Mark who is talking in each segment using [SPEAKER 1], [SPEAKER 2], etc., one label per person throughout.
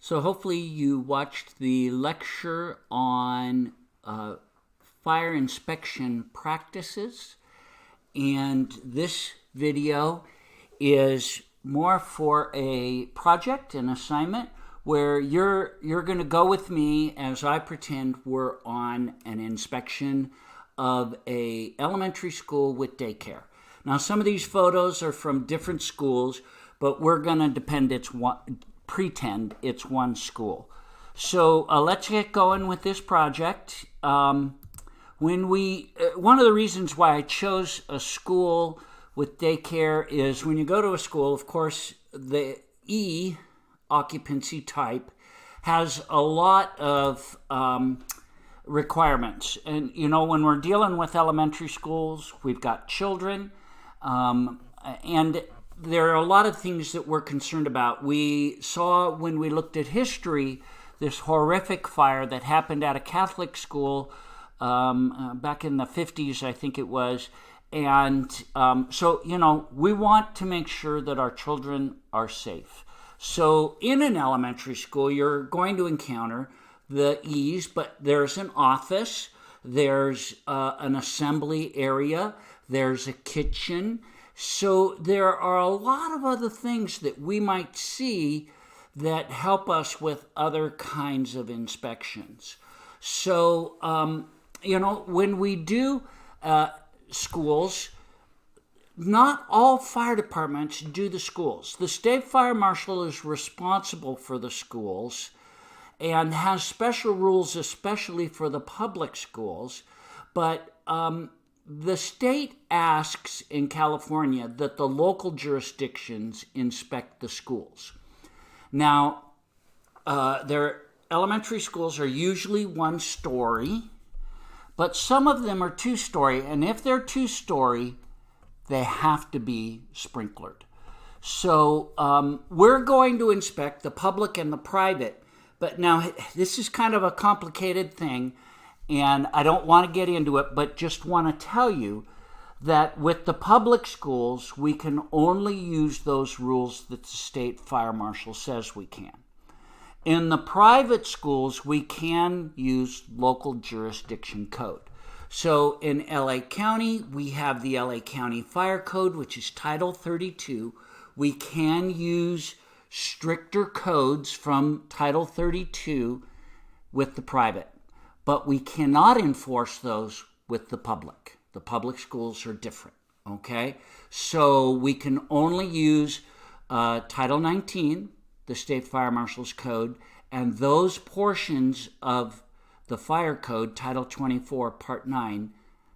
[SPEAKER 1] So hopefully you watched the lecture on fire inspection practices, and this video is more for a project, an assignment, where you're going to go with me as I pretend we're on an inspection of a elementary school with daycare. Now, some of these photos are from different schools, but we're going to pretend it's one school. So let's get going with this project. One of the reasons why I chose a school with daycare is when you go to a school, of course, the E occupancy type has a lot of requirements. And, you know, when we're dealing with elementary schools, we've got children, and there are a lot of things that we're concerned about. We saw when we looked at history this horrific fire that happened at a Catholic school back in the 50s, I think it was. And so, you know, we want to make sure that our children are safe. So in an elementary school, you're going to encounter the E's, but there's an office, there's an assembly area, there's a kitchen. So there are a lot of other things that we might see that help us with other kinds of inspections. So, you know, when we do schools, not all fire departments do the schools. The state fire marshal is responsible for the schools and has special rules, especially for the public schools. But the state asks in California that the local jurisdictions inspect the schools. Now, their elementary schools are usually one story, but some of them are two-story, and if they're two-story, they have to be sprinklered. So we're going to inspect the public and the private, but now this is kind of a complicated thing, and I don't want to get into it, but just want to tell you that with the public schools, we can only use those rules that the state fire marshal says we can. In the private schools, we can use local jurisdiction code. So in LA County, we have the LA County Fire Code, which is Title 32. We can use stricter codes from Title 32 with the private, but we cannot enforce those with the public. The public schools are different, okay? So we can only use Title 19, the State Fire Marshal's Code, and those portions of the Fire Code, Title 24, Part 9,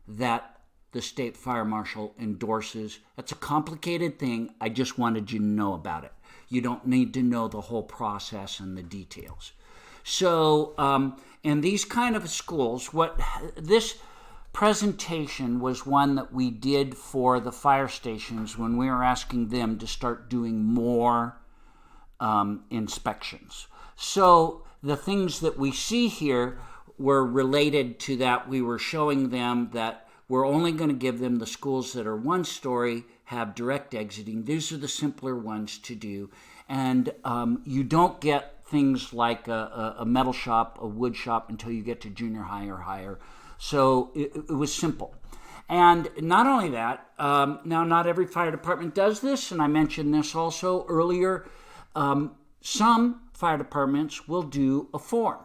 [SPEAKER 1] that the State Fire Marshal endorses. That's a complicated thing. I just wanted you to know about it. You don't need to know the whole process and the details. So in these kind of schools, this presentation was one that we did for the fire stations when we were asking them to start doing more inspections. So the things that we see here were related to that. We were showing them that we're only going to give them the schools that are one story, have direct exiting. These are the simpler ones to do. And you don't get things like a metal shop, a wood shop, until you get to junior high or higher. So it was simple. And not only that, now not every fire department does this, and I mentioned this also earlier. Some fire departments will do a form.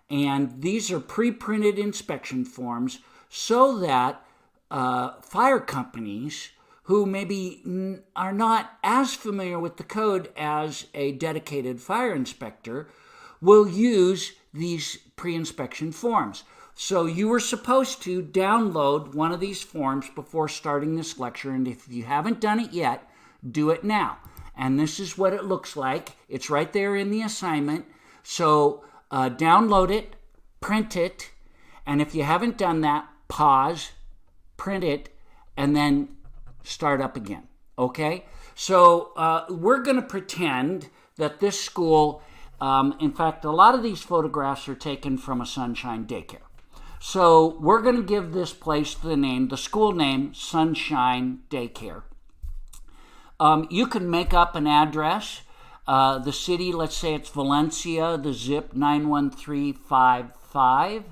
[SPEAKER 1] And these are pre-printed inspection forms so that fire companies who maybe are not as familiar with the code as a dedicated fire inspector will use these pre-inspection forms. So you were supposed to download one of these forms before starting this lecture, and if you haven't done it yet, do it now. And this is what it looks like. It's right there in the assignment. So download it, print it, and if you haven't done that, pause, print it, and then start up again, okay? So we're going to pretend that this school, in fact, a lot of these photographs are taken from a Sunshine Daycare. So we're going to give this place the school name, Sunshine Daycare. You can make up an address. The city, let's say it's Valencia, the zip 91355.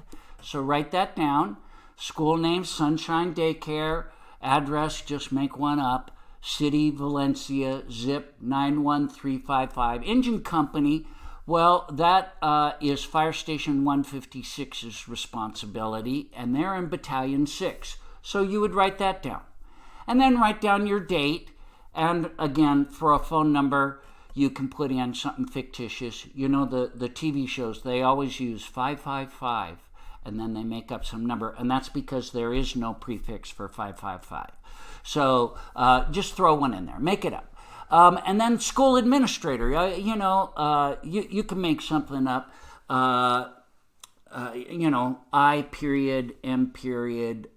[SPEAKER 1] So write that down. School name, Sunshine Daycare. Address, just make one up. City, Valencia, zip 91355. Engine company, well, that is Fire Station 156's responsibility, and they're in Battalion 6. So you would write that down. And then write down your date, and again, for a phone number, you can put in something fictitious. You know, the TV shows, they always use 555, and then they make up some number, and that's because there is no prefix for 555. So just throw one in there. Make it up. And then school administrator. You can make something up. I period, M period,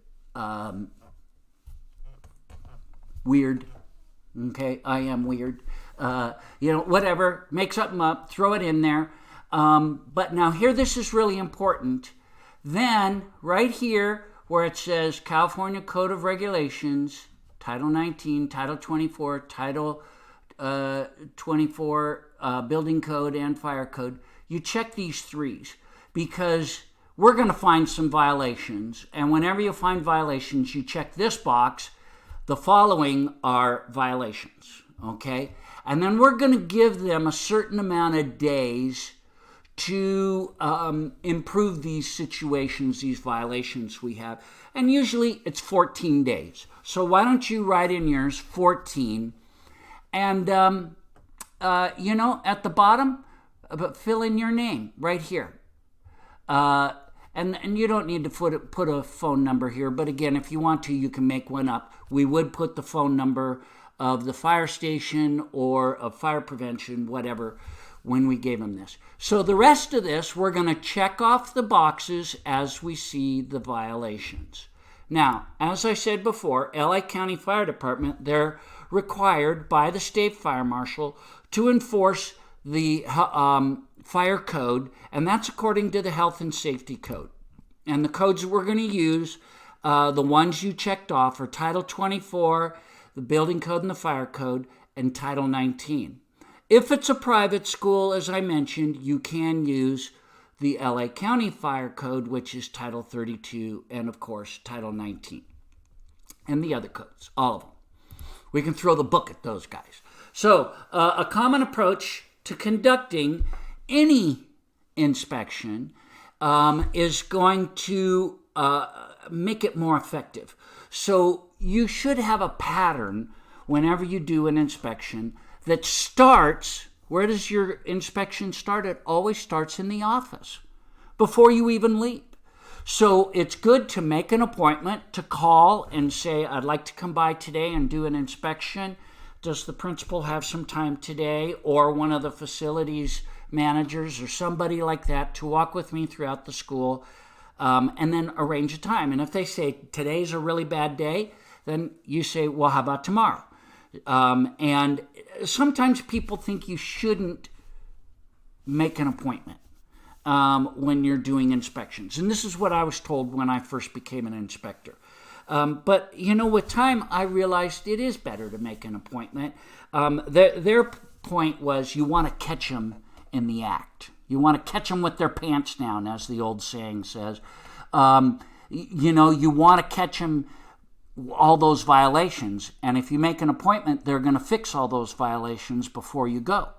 [SPEAKER 1] weird. Okay, I am weird. Whatever. Make something up. Throw it in there. But now here, this is really important. Then right here where it says California Code of Regulations, Title 19, Title 24, Title 24, Building Code and Fire Code, you check these threes because we're going to find some violations. And whenever you find violations, you check this box. The following are violations, okay? And then we're going to give them a certain amount of days to improve these situations, these violations we have. And usually it's 14 days. So why don't you write in yours 14? And, at the bottom, fill in your name right here. And you don't need to put a phone number here. But again, if you want to, you can make one up. We would put the phone number of the fire station or of fire prevention, whatever, when we gave them this. So the rest of this, we're going to check off the boxes as we see the violations. Now, as I said before, LA County Fire Department, they're required by the state fire marshal to enforce the fire code, and that's according to the health and safety code. And the codes that we're going to use, the ones you checked off, are Title 24, the building code and the fire code, and Title 19. If it's a private school, as I mentioned, you can use the LA County Fire Code, which is Title 32, and of course, Title 19. And the other codes, all of them. We can throw the book at those guys. So, a common approach to conducting any inspection is going to make it more effective. So, you should have a pattern whenever you do an inspection that starts, where does your inspection start? It always starts in the office before you even leave. So it's good to make an appointment, to call and say, I'd like to come by today and do an inspection. Does the principal have some time today, or one of the facilities managers or somebody like that, to walk with me throughout the school, and then arrange a time. And if they say today's a really bad day, then you say, well, how about tomorrow? And sometimes people think you shouldn't make an appointment when you're doing inspections. And this is what I was told when I first became an inspector. But, with time, I realized it is better to make an appointment. Their point was you want to catch them in the act. You want to catch them with their pants down, as the old saying says. You want to catch them all those violations, and if you make an appointment, they're going to fix all those violations before you go.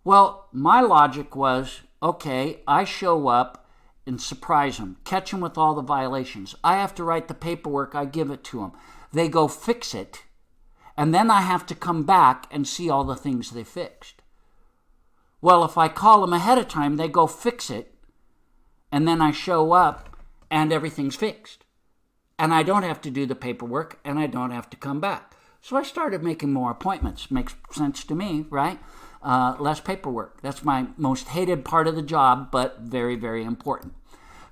[SPEAKER 1] Well, my logic was, okay, I show up and surprise them, catch them with all the violations. I have to write the paperwork, I give it to them. They go fix it, and then I have to come back and see all the things they fixed. Well, if I call them ahead of time, they go fix it, and then I show up and everything's fixed. And I don't have to do the paperwork, and I don't have to come back. So I started making more appointments. Makes sense to me, right? Less paperwork. That's my most hated part of the job, but very, very important.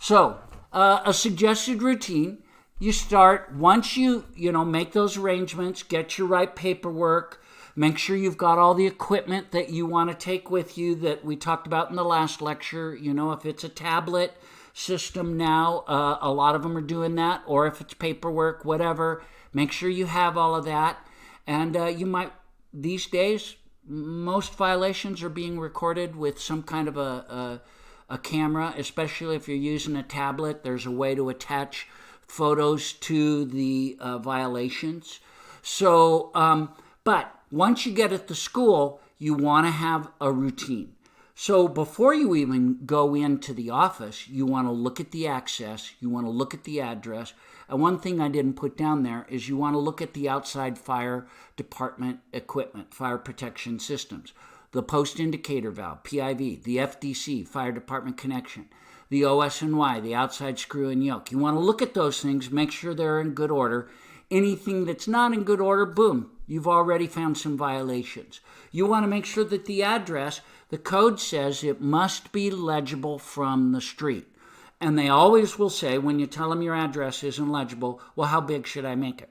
[SPEAKER 1] So a suggested routine, you start, once you make those arrangements, get your right paperwork, make sure you've got all the equipment that you want to take with you that we talked about in the last lecture. If it's a tablet system now, a lot of them are doing that, or if it's paperwork, whatever, make sure you have all of that. And you might, these days, Most violations are being recorded with some kind of a camera, especially if you're using a tablet. There's a way to attach photos to the violations. So, but once you get at the school, you want to have a routine. So before you even go into the office, you want to look at the access, you want to look at the address. And one thing I didn't put down there is you want to look at the outside fire department equipment, fire protection systems, the post indicator valve, PIV, the FDC, fire department connection, the OS&Y, the outside screw and yoke. You want to look at those things, make sure they're in good order. Anything that's not in good order, boom, you've already found some violations. You want to make sure that the address, the code says it must be legible from the street. And they always will say, when you tell them your address isn't legible, well, how big should I make it?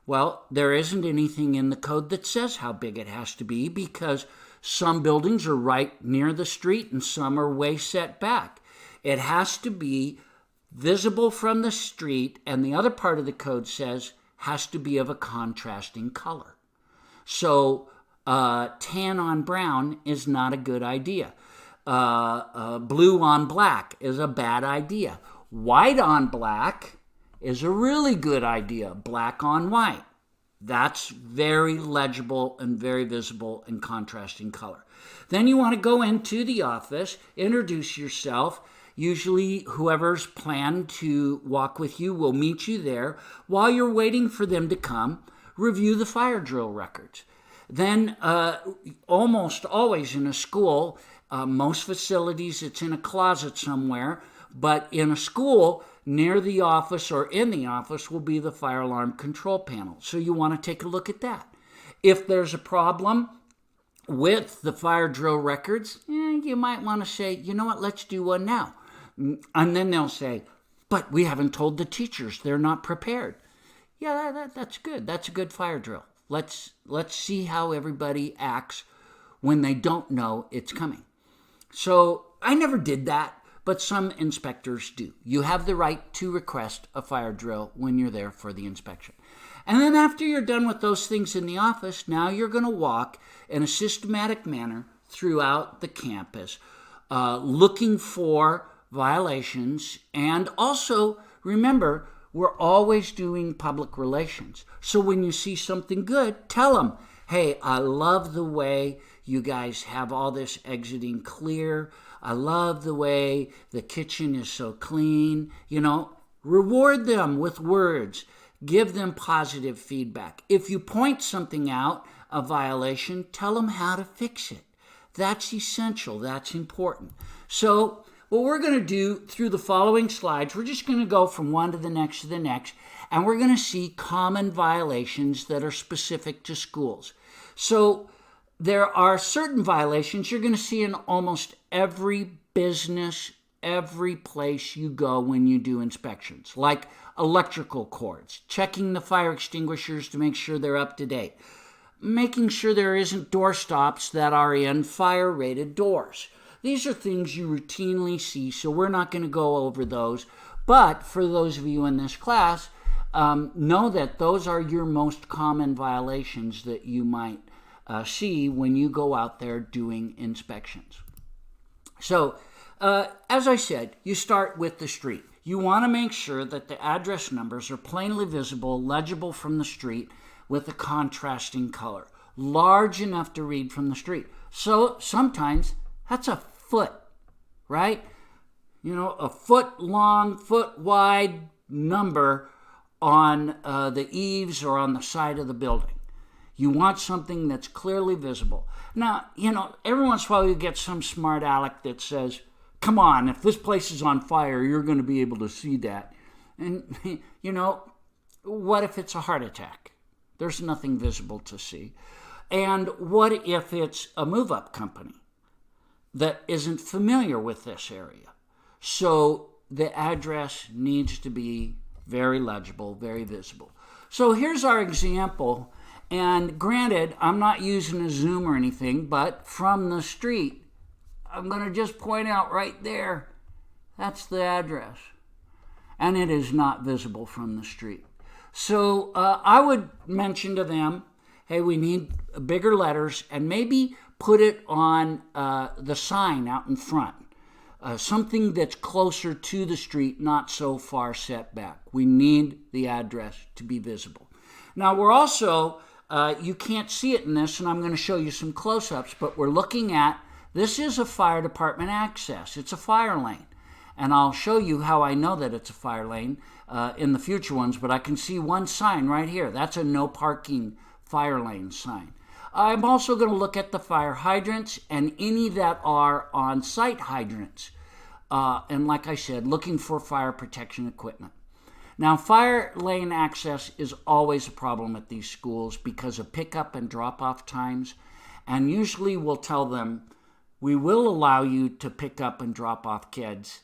[SPEAKER 1] Well, there isn't anything in the code that says how big it has to be, because some buildings are right near the street and some are way set back. It has to be visible from the street, and the other part of the code says has to be of a contrasting color. So tan on brown is not a good idea. Blue on black is a bad idea. White on black is a really good idea. Black on white. That's very legible and very visible and contrasting color. Then you want to go into the office, introduce yourself. Usually whoever's planned to walk with you will meet you there. While you're waiting for them to come, review the fire drill records. Then almost always in a school, most facilities it's in a closet somewhere, but in a school, near the office or in the office will be the fire alarm control panel. So you want to take a look at that. If there's a problem with the fire drill records, you might want to say, you know what, let's do one now. And then they'll say, but we haven't told the teachers, they're not prepared. Yeah, that's good. That's a good fire drill. Let's see how everybody acts when they don't know it's coming. So I never did that, but some inspectors do. You have the right to request a fire drill when you're there for the inspection. And then after you're done with those things in the office, now you're going to walk in a systematic manner throughout the campus, looking for violations. And also, remember, we're always doing public relations. So when you see something good, tell them, hey, I love the way you guys have all this exiting clear. I love the way the kitchen is so clean. Reward them with words. Give them positive feedback. If you point something out, a violation, tell them how to fix it. That's essential. That's important. So what we're going to do through the following slides, we're just going to go from one to the next, and we're going to see common violations that are specific to schools. So there are certain violations you're going to see in almost every business, every place you go when you do inspections, like electrical cords, checking the fire extinguishers to make sure they're up to date, making sure there isn't door stops that are in fire-rated doors. These are things you routinely see, so we're not going to go over those. But for those of you in this class, know that those are your most common violations that you might see when you go out there doing inspections. So, as I said, you start with the street. You want to make sure that the address numbers are plainly visible, legible from the street with a contrasting color, large enough to read from the street. So sometimes that's a foot, right? A foot long, foot wide number on the eaves or on the side of the building. You want something that's clearly visible. Now, every once in a while you get some smart aleck that says, come on, if this place is on fire, you're going to be able to see that. And, what if it's a heart attack? There's nothing visible to see. And what if it's a move-up company that isn't familiar with this area? So the address needs to be very legible, very visible. So here's our example. And granted, I'm not using a zoom or anything, but from the street, I'm going to just point out right there, that's the address. And it is not visible from the street. So I would mention to them, hey, we need bigger letters, and maybe put it on the sign out in front. Something that's closer to the street, not so far set back. We need the address to be visible. Now, we're also, you can't see it in this, and I'm going to show you some close-ups, but we're looking at, this is a fire department access. It's a fire lane. And I'll show you how I know that it's a fire lane in the future ones, but I can see one sign right here. That's a no parking fire lane sign. I'm also going to look at the fire hydrants and any that are on-site hydrants. And like I said, looking for fire protection equipment. Now, fire lane access is always a problem at these schools because of pickup and drop-off times. And usually we'll tell them, we will allow you to pick up and drop off kids,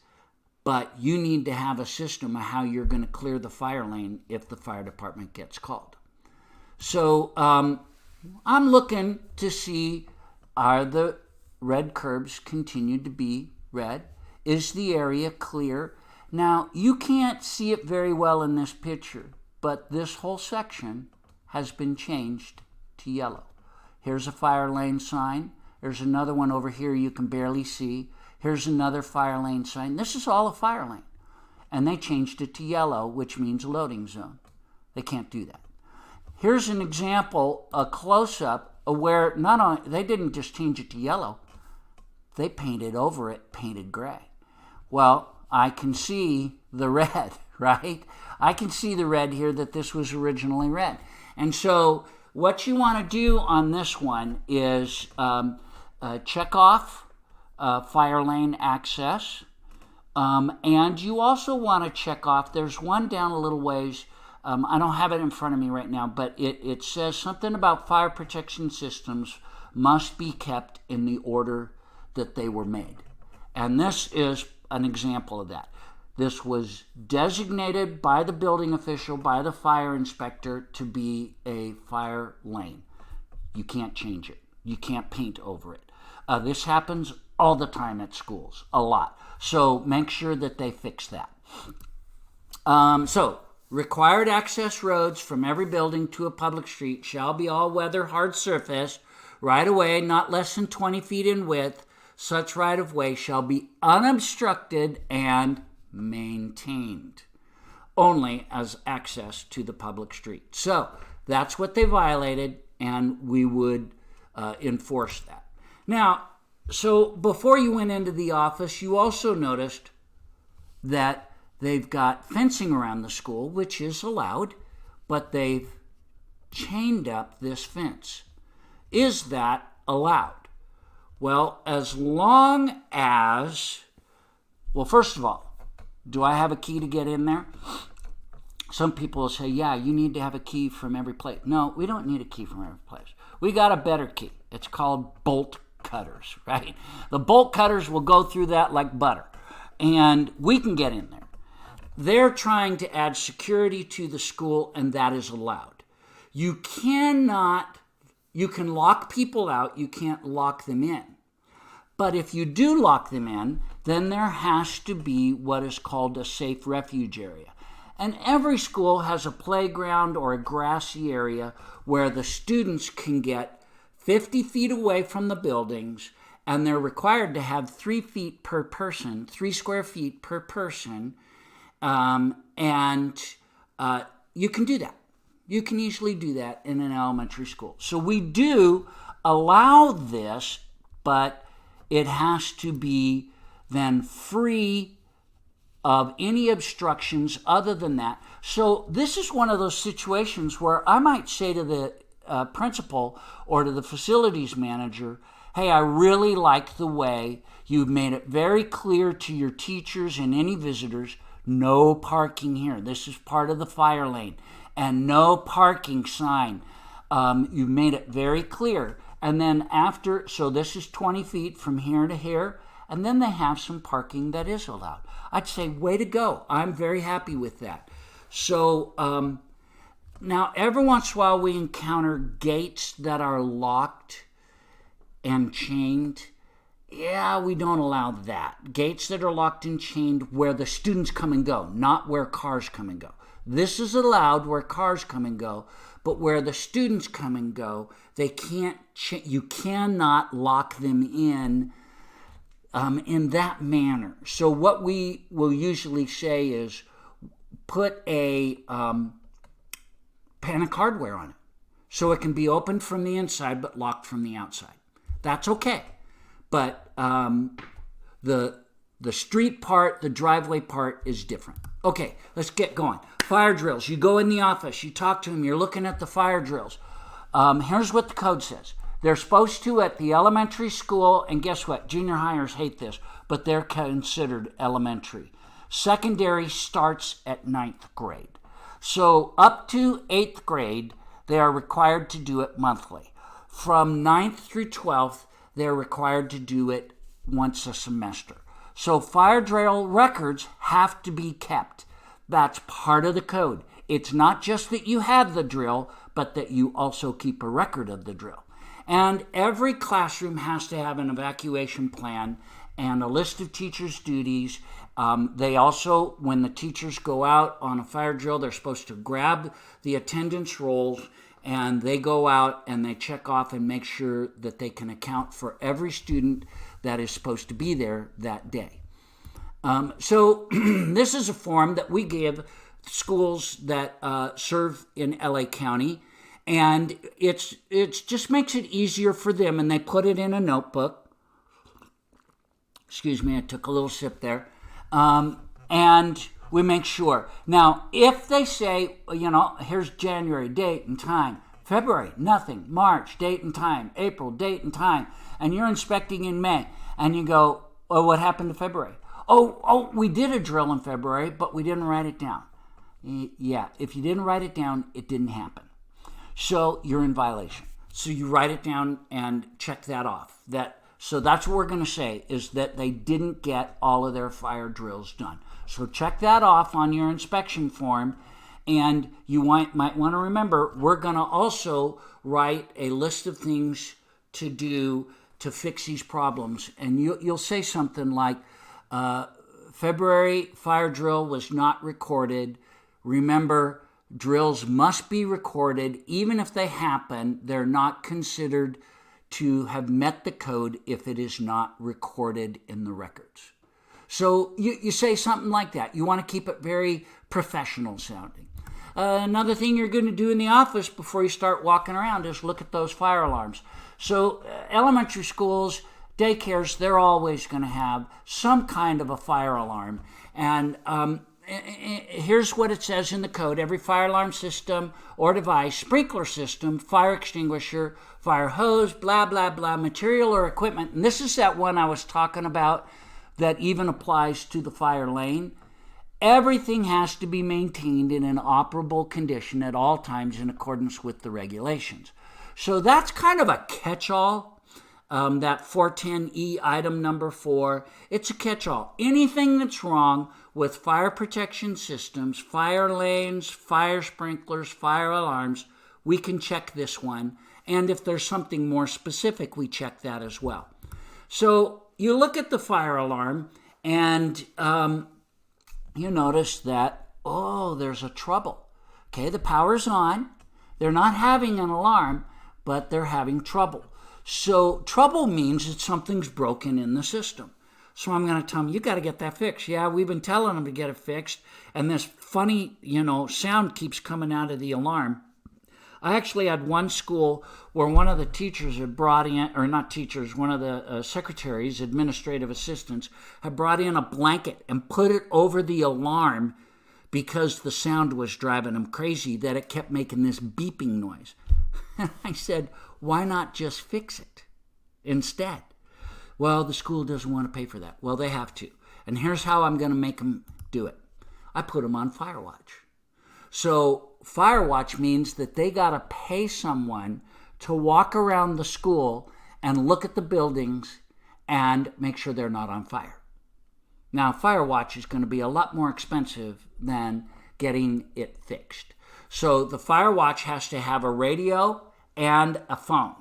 [SPEAKER 1] but you need to have a system of how you're going to clear the fire lane if the fire department gets called. So I'm looking to see, are the red curbs continued to be red? Is the area clear? Now, you can't see it very well in this picture, but this whole section has been changed to yellow. Here's a fire lane sign. There's another one over here you can barely see. Here's another fire lane sign. This is all a fire lane. And they changed it to yellow, which means loading zone. They can't do that. Here's an example, a close-up, where not only, they didn't just change it to yellow, they painted over it, painted gray. Well, I can see the red, right? I can see the red here that this was originally red. And so what you want to do on this one is check off fire lane access. And you also want to check off, there's one down a little ways, I don't have it in front of me right now, but it says something about fire protection systems must be kept in the order that they were made. And this is an example of that. This was designated by the building official, by the fire inspector, to be a fire lane. You can't change it. You can't paint over it. This happens all the time at schools, a lot. So make sure that they fix that. So required access roads from every building to a public street shall be all-weather hard surface, right-of-way not less than 20 feet in width. Such right-of-way shall be unobstructed and maintained only as access to the public street. So that's what they violated, and we would enforce that. Now, so before you went into the office, you also noticed that they've got fencing around the school, which is allowed, but they've chained up this fence. Is that allowed? Well, as long as, well, first of all, do I have a key to get in there? Some people will say, yeah, you need to have a key from every place. No, we don't need a key from every place. We got a better key. It's called bolt cutters, right? The bolt cutters will go through that like butter, and we can get in there. They're trying to add security to the school, and that is allowed. You can lock people out, you can't lock them in. But if you do lock them in, then there has to be what is called a safe refuge area. And every school has a playground or a grassy area where the students can get 50 feet away from the buildings, and they're required to have 3 feet per person, 3 square feet per person, and you can do that. You can easily do that in an elementary school. So we do allow this, but it has to be then free of any obstructions other than that. So this is one of those situations where I might say to the principal or to the facilities manager, hey, I really like the way you've made it very clear to your teachers and any visitors, no parking here. This is part of the fire lane. And no parking sign. You've made it very clear. And then after, so this is 20 feet from here to here, and then they have some parking that is allowed. I'd say, way to go. I'm very happy with that. So now every once in a while we encounter gates that are locked and chained. Yeah, we don't allow that. Gates that are locked and chained where the students come and go, not where cars come and go. This is allowed where cars come and go, but where the students come and go, they can't. You cannot lock them in that manner. So what we will usually say is put a panic hardware on it, so it can be opened from the inside but locked from the outside. That's okay, but the street part, the driveway part is different. Okay, let's get going. Fire drills. You go in the office, you talk to them, you're looking at the fire drills. Here's what the code says. They're supposed to at the elementary school, and guess what? Junior hires hate this, but they're considered elementary. Secondary starts at 9th grade. So up to 8th grade, they are required to do it monthly. From 9th through 12th, they're required to do it once a semester. So fire drill records have to be kept. That's part of the code. It's not just that you have the drill, but that you also keep a record of the drill. And every classroom has to have an evacuation plan and a list of teachers' duties. They also, when the teachers go out on a fire drill, they're supposed to grab the attendance rolls, and they go out and they check off and make sure that they can account for every student that is supposed to be there that day. So this is a form that we give schools that serve in LA County, and it's just makes it easier for them, and they put it in a notebook. Excuse me, I took a little sip there. And we make sure. Now, if they say, here's January, date and time, February, nothing, March, date and time, April, date and time, and you're inspecting in May, and you go, oh, what happened to February? Oh, we did a drill in February, but we didn't write it down. Yeah, if you didn't write it down, it didn't happen. So you're in violation. So you write it down and check that off. So that's what we're going to say, is that they didn't get all of their fire drills done. So check that off on your inspection form, and you might want to remember, we're going to also write a list of things to do to fix these problems. And you'll say something like, February fire drill was not recorded. Remember, drills must be recorded. Even if they happen, they're not considered to have met the code if it is not recorded in the records. So you say something like that. You want to keep it very professional sounding. Another thing you're going to do in the office before you start walking around is look at those fire alarms. So elementary schools, daycares, they're always going to have some kind of a fire alarm. And here's what it says in the code. Every fire alarm system or device, sprinkler system, fire extinguisher, fire hose, blah, blah, blah, material or equipment. And this is that one I was talking about that even applies to the fire lane. Everything has to be maintained in an operable condition at all times in accordance with the regulations. So that's kind of a catch-all. That 410E item number 4, it's a catch-all. Anything that's wrong with fire protection systems, fire lanes, fire sprinklers, fire alarms, we can check this one. And if there's something more specific, we check that as well. So you look at the fire alarm and you notice that, there's a trouble. Okay, the power's on. They're not having an alarm, but they're having trouble. So trouble means that something's broken in the system. So I'm going to tell them, you got to get that fixed. Yeah, we've been telling them to get it fixed. And this funny, sound keeps coming out of the alarm. I actually had one school where one of the teachers had brought in, or not teachers, one of the secretaries, administrative assistants, had brought in a blanket and put it over the alarm because the sound was driving them crazy, that it kept making this beeping noise. And I said, why not just fix it instead? Well, the school doesn't want to pay for that. Well, they have to. And here's how I'm going to make them do it. I put them on Firewatch. So Firewatch means that they got to pay someone to walk around the school and look at the buildings and make sure they're not on fire. Now, Firewatch is going to be a lot more expensive than getting it fixed. So the Firewatch has to have a radio and a phone.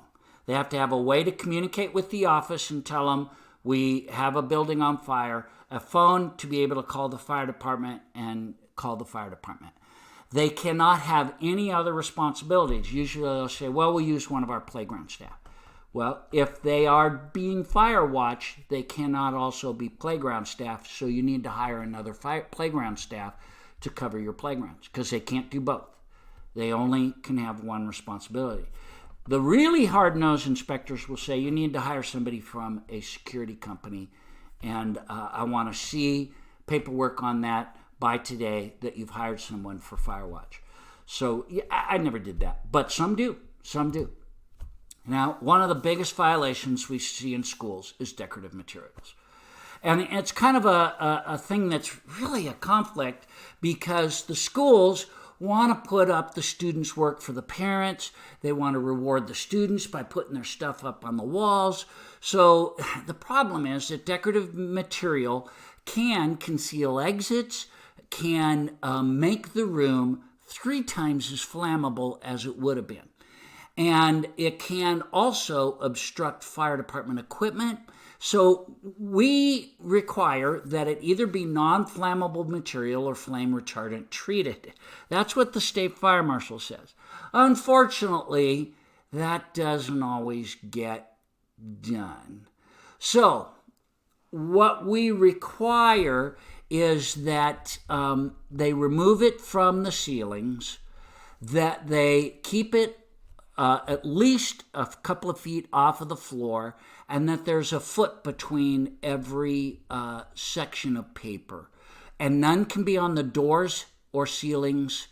[SPEAKER 1] They have to have a way to communicate with the office and tell them we have a building on fire, a phone to be able to call the fire department and call the fire department. They cannot have any other responsibilities. Usually they'll say, well, we'll use one of our playground staff. Well, if they are being fire watch, they cannot also be playground staff, so you need to hire another playground staff to cover your playgrounds, because they can't do both. They only can have one responsibility. The really hard-nosed inspectors will say you need to hire somebody from a security company, and I want to see paperwork on that by today that you've hired someone for fire watch. So yeah, I never did that, but some do. Some do. Now, one of the biggest violations we see in schools is decorative materials. And it's kind of a thing that's really a conflict, because the schools want to put up the students' work for the parents. They want to reward the students by putting their stuff up on the walls. So the problem is that decorative material can conceal exits, can make the room 3 times as flammable as it would have been. And it can also obstruct fire department equipment. So we require that it either be non-flammable material or flame retardant treated. That's what the state fire marshal says. Unfortunately, that doesn't always get done. So what we require is that they remove it from the ceilings, that they keep it at least a couple of feet off of the floor, and that there's a foot between every section of paper. And none can be on the doors or ceilings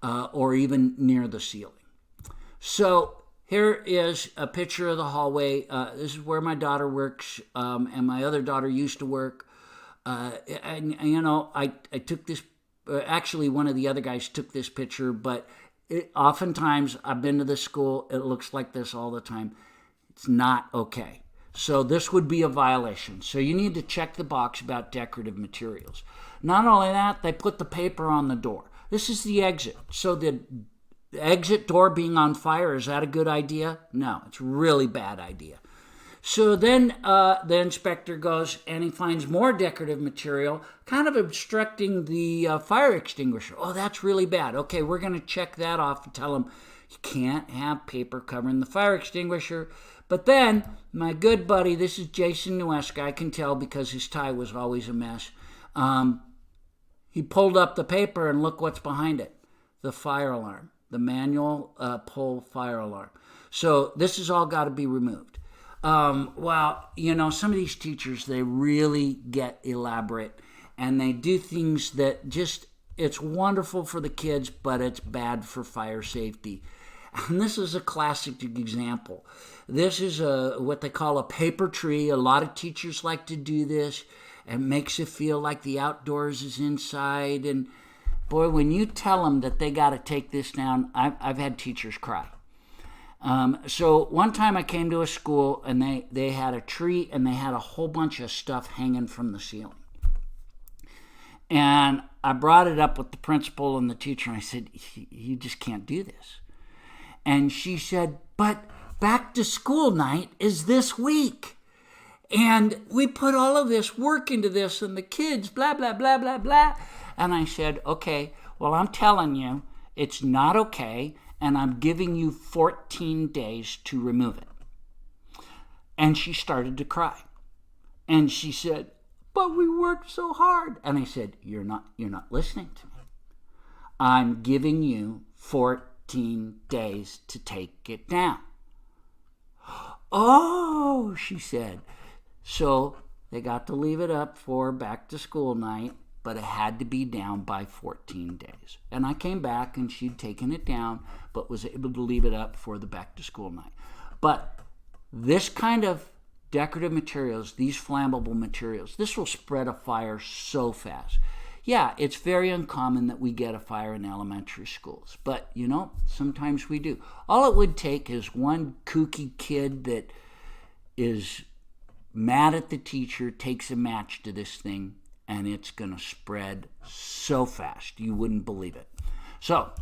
[SPEAKER 1] or even near the ceiling. So here is a picture of the hallway. This is where my daughter works, and my other daughter used to work. And you know, I took this, actually one of the other guys took this picture, but oftentimes, I've been to this school, it looks like this all the time. It's not okay. So this would be a violation. So you need to check the box about decorative materials. Not only that, they put the paper on the door. This is the exit. So the exit door being on fire, is that a good idea? No, it's a really bad idea. So then the inspector goes and he finds more decorative material, kind of obstructing the fire extinguisher. Oh, that's really bad. Okay, we're going to check that off and tell him you can't have paper covering the fire extinguisher. But then, my good buddy, this is Jason Nueska, I can tell because his tie was always a mess. He pulled up the paper and look what's behind it. The fire alarm, the manual pull fire alarm. So this has all got to be removed. Well, you know, some of these teachers, they really get elaborate, and they do things that just, it's wonderful for the kids, but it's bad for fire safety. And this is a classic example. This is what they call a paper tree. A lot of teachers like to do this. It makes it feel like the outdoors is inside. And boy, when you tell them that they got to take this down, I've had teachers cry. So one time I came to a school and they had a tree and they had a whole bunch of stuff hanging from the ceiling. And I brought it up with the principal and the teacher, and I said, you just can't do this. And she said, but back to school night is this week. And we put all of this work into this and the kids, blah, blah, blah, blah, blah. And I said, okay, well, I'm telling you, it's not okay. And I'm giving you 14 days to remove it. And she started to cry. And she said, but we worked so hard. And I said, you're not listening to me. I'm giving you 14 days to take it down. Oh, she said. So they got to leave it up for back to school night, but it had to be down by 14 days. And I came back and she'd taken it down, but was able to leave it up for the back to school night. But this kind of decorative materials, these flammable materials, this will spread a fire so fast. Yeah, it's very uncommon that we get a fire in elementary schools, but you know, sometimes we do. All it would take is one kooky kid that is mad at the teacher, takes a match to this thing, and it's going to spread so fast you wouldn't believe it. So,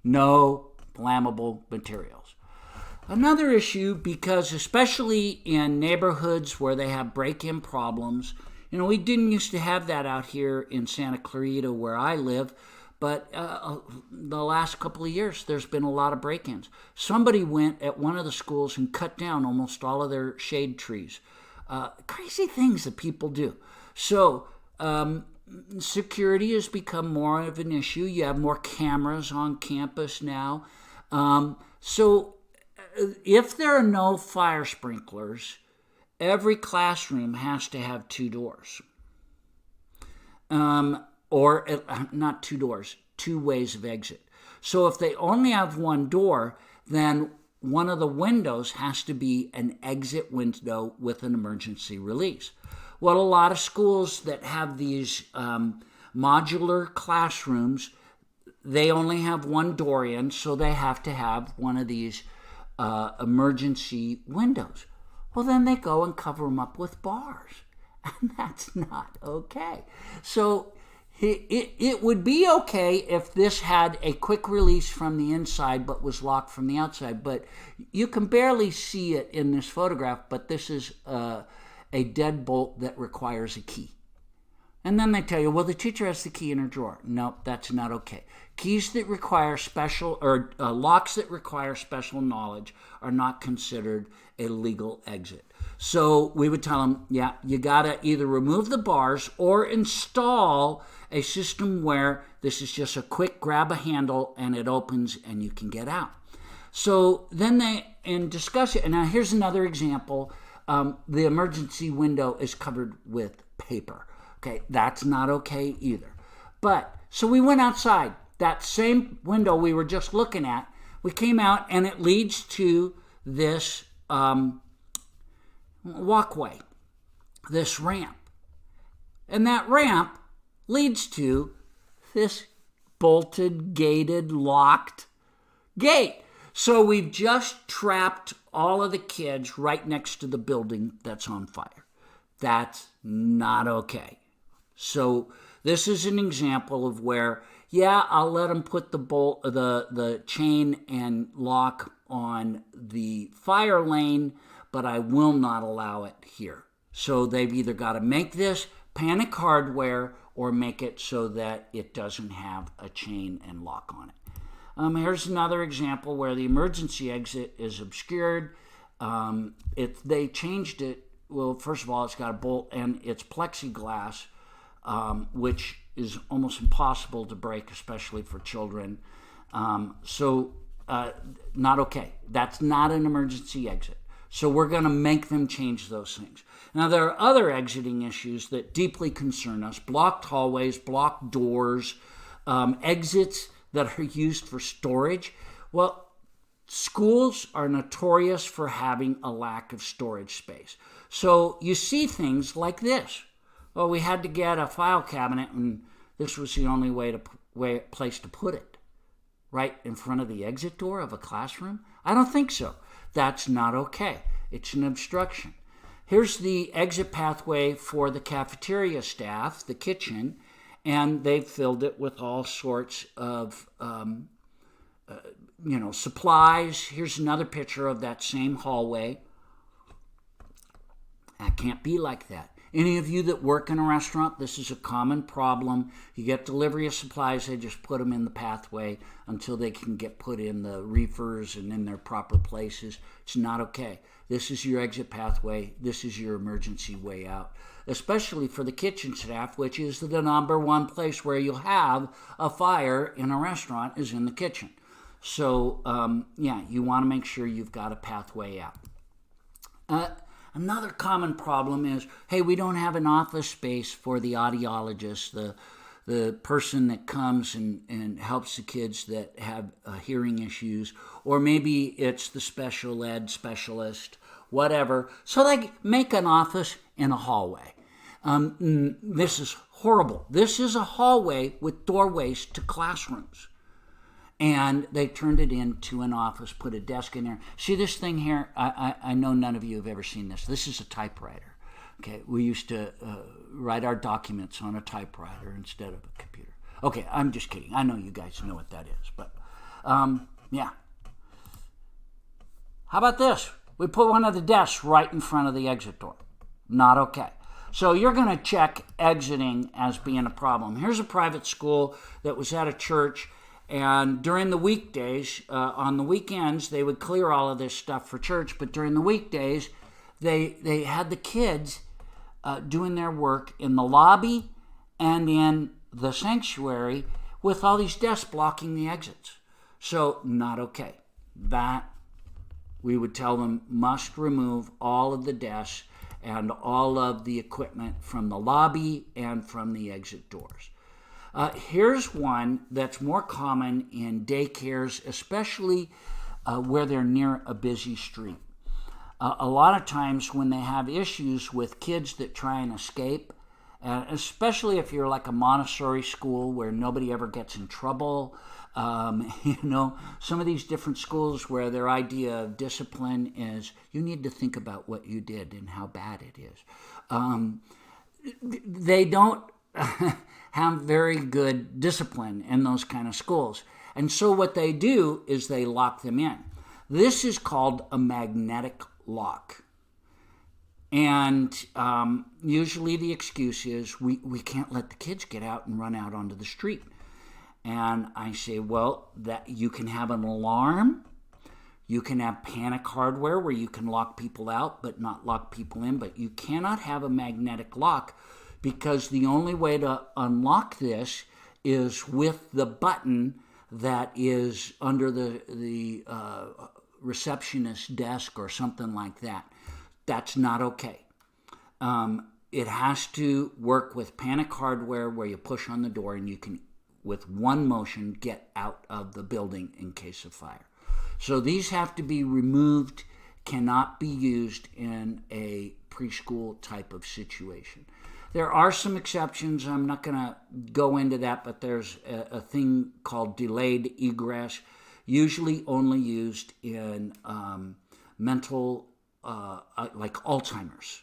[SPEAKER 1] no flammable materials. Another issue, because especially in neighborhoods where they have break-in problems, you know, we didn't used to have that out here in Santa Clarita where I live, But the last couple of years, there's been a lot of break-ins. Somebody went at one of the schools and cut down almost all of their shade trees. Crazy things that people do. So security has become more of an issue. You have more cameras on campus now. So if there are no fire sprinklers, every classroom has to have 2 doors. Or not 2 doors, 2 ways of exit. So if they only have 1 door, then one of the windows has to be an exit window with an emergency release. Well, a lot of schools that have these modular classrooms, they only have 1 door in, so they have to have one of these emergency windows. Well, then they go and cover them up with bars, and that's not okay. So it would be okay if this had a quick release from the inside but was locked from the outside. But you can barely see it in this photograph, but this is a deadbolt that requires a key. And then they tell you, well, the teacher has the key in her drawer. No, that's not okay. Keys that require special, or locks that require special knowledge are not considered a legal exit. So we would tell them, yeah, you got to either remove the bars or install a system where this is just a quick grab a handle and it opens and you can get out. So then they discuss it. And now here's another example. The emergency window is covered with paper. Okay, that's not okay either. But, so we went outside. That same window we were just looking at, we came out and it leads to this walkway, this ramp. And that ramp leads to this bolted, gated, locked gate. So we've just trapped all of the kids right next to the building that's on fire. That's not okay. So this is an example of where, yeah, I'll let them put the chain and lock on the fire lane, but I will not allow it here. So they've either got to make this panic hardware or make it so that it doesn't have a chain and lock on it. Here's another example where the emergency exit is obscured. They changed it. Well, first of all, it's got a bolt and it's plexiglass, which is almost impossible to break, especially for children. Not okay. That's not an emergency exit. So we're going to make them change those things. Now, there are other exiting issues that deeply concern us. Blocked hallways, blocked doors, exits that are used for storage. Well, schools are notorious for having a lack of storage space. So you see things like this. Well, we had to get a file cabinet, and this was the only place to put it. Right in front of the exit door of a classroom? I don't think so. That's not okay. It's an obstruction. Here's the exit pathway for the cafeteria staff, the kitchen, and they've filled it with all sorts of supplies. Here's another picture of that same hallway. That can't be like that. Any of you that work in a restaurant, this is a common problem. You get delivery of supplies, they just put them in the pathway until they can get put in the reefers and in their proper places. It's not okay. This is your exit pathway. This is your emergency way out, especially for the kitchen staff, which is the number one place where you'll have a fire in a restaurant is in the kitchen. So, you want to make sure you've got a pathway out. Another common problem is, hey, we don't have an office space for the audiologist, the person that comes and helps the kids that have hearing issues, or maybe it's the special ed specialist, whatever. So they make an office in a hallway. This is horrible. This is a hallway with doorways to classrooms. And they turned it into an office, put a desk in there. See this thing here? I know none of you have ever seen this. This is a typewriter. Okay, we used to write our documents on a typewriter instead of a computer. Okay, I'm just kidding. I know you guys know what that is. But, yeah. How about this? We put one of the desks right in front of the exit door. Not okay. So you're going to check exiting as being a problem. Here's a private school that was at a church, and during the weekdays, on the weekends, they would clear all of this stuff for church, but during the weekdays, they had the kids doing their work in the lobby and in the sanctuary with all these desks blocking the exits. So not okay. That, we would tell them, must remove all of the desks and all of the equipment from the lobby and from the exit doors. Here's one that's more common in daycares, especially where they're near a busy street. A lot of times when they have issues with kids that try and escape, especially if you're like a Montessori school where nobody ever gets in trouble, some of these different schools where their idea of discipline is you need to think about what you did and how bad it is. They don't have very good discipline in those kind of schools. And so what they do is they lock them in. This is called a magnetic lock. And usually the excuse is we can't let the kids get out and run out onto the street. And I say, well, that you can have an alarm. You can have panic hardware where you can lock people out but not lock people in. But you cannot have a magnetic lock, because the only way to unlock this is with the button that is under the receptionist's desk or something like that. That's not okay. It has to work with panic hardware where you push on the door and you can, with one motion, get out of the building in case of fire. So these have to be removed, cannot be used in a preschool type of situation. There are some exceptions. I'm not going to go into that, but there's a thing called delayed egress, usually only used in mental, like Alzheimer's,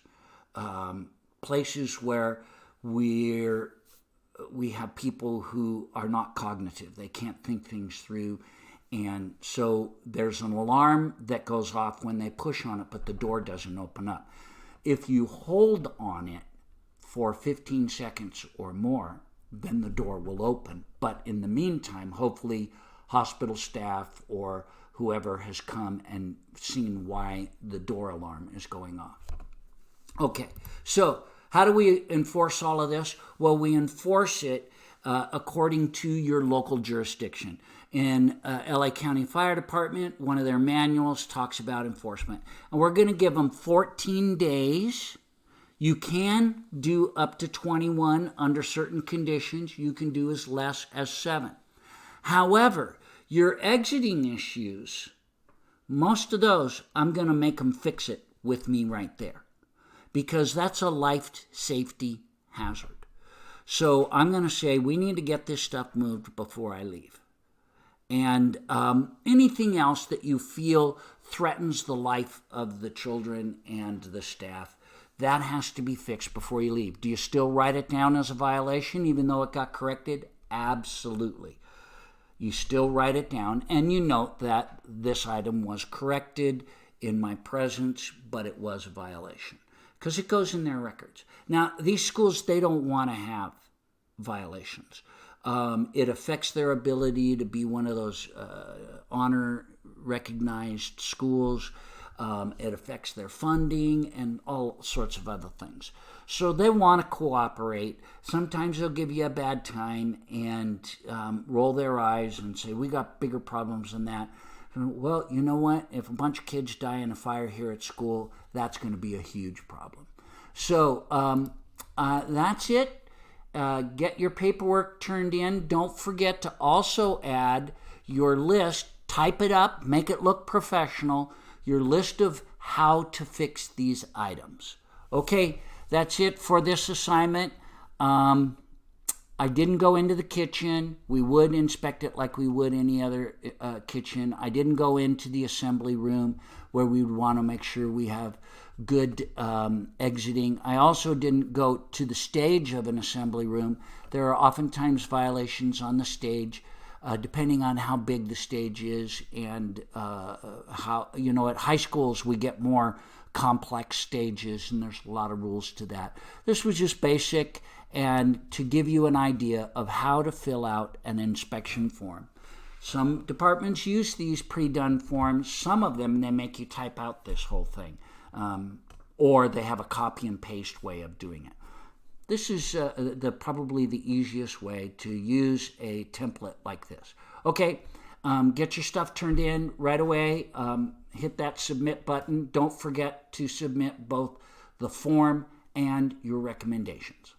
[SPEAKER 1] places where we have people who are not cognitive. They can't think things through. And so there's an alarm that goes off when they push on it, but the door doesn't open up. If you hold on it for 15 seconds or more, then the door will open. But in the meantime, hopefully hospital staff or whoever has come and seen why the door alarm is going off. Okay, so how do we enforce all of this? Well, we enforce it according to your local jurisdiction. In LA County Fire Department, one of their manuals talks about enforcement. And we're going to give them 14 days. You can do up to 21 under certain conditions. You can do as less as 7. However, your exiting issues, most of those, I'm going to make them fix it with me right there, because that's a life safety hazard. So I'm going to say we need to get this stuff moved before I leave. And anything else that you feel threatens the life of the children and the staff, that has to be fixed before you leave. Do you still write it down as a violation even though it got corrected? Absolutely. You still write it down, and you note that this item was corrected in my presence, but it was a violation, because it goes in their records. Now, these schools, they don't want to have violations. It affects their ability to be one of those honor-recognized schools. It affects their funding and all sorts of other things. So they want to cooperate. Sometimes they'll give you a bad time and roll their eyes and say, we got bigger problems than that. Well, you know what? If a bunch of kids die in a fire here at school, that's going to be a huge problem. So that's it. Get your paperwork turned in. Don't forget to also add your list. Type it up. Make it look professional. Your list of how to fix these items. Okay, that's it for this assignment. I didn't go into the kitchen. We would inspect it like we would any other kitchen. I didn't go into the assembly room where we would want to make sure we have good exiting. I also didn't go to the stage of an assembly room. There are oftentimes violations on the stage, depending on how big the stage is and how, at high schools we get more complex stages, and there's a lot of rules to that. This was just basic and to give you an idea of how to fill out an inspection form. Some departments use these pre-done forms. Some of them, they make you type out this whole thing, or they have a copy and paste way of doing it. This is probably the easiest way to use a template like this. Okay, get your stuff turned in right away. Hit that submit button. Don't forget to submit both the form and your recommendations.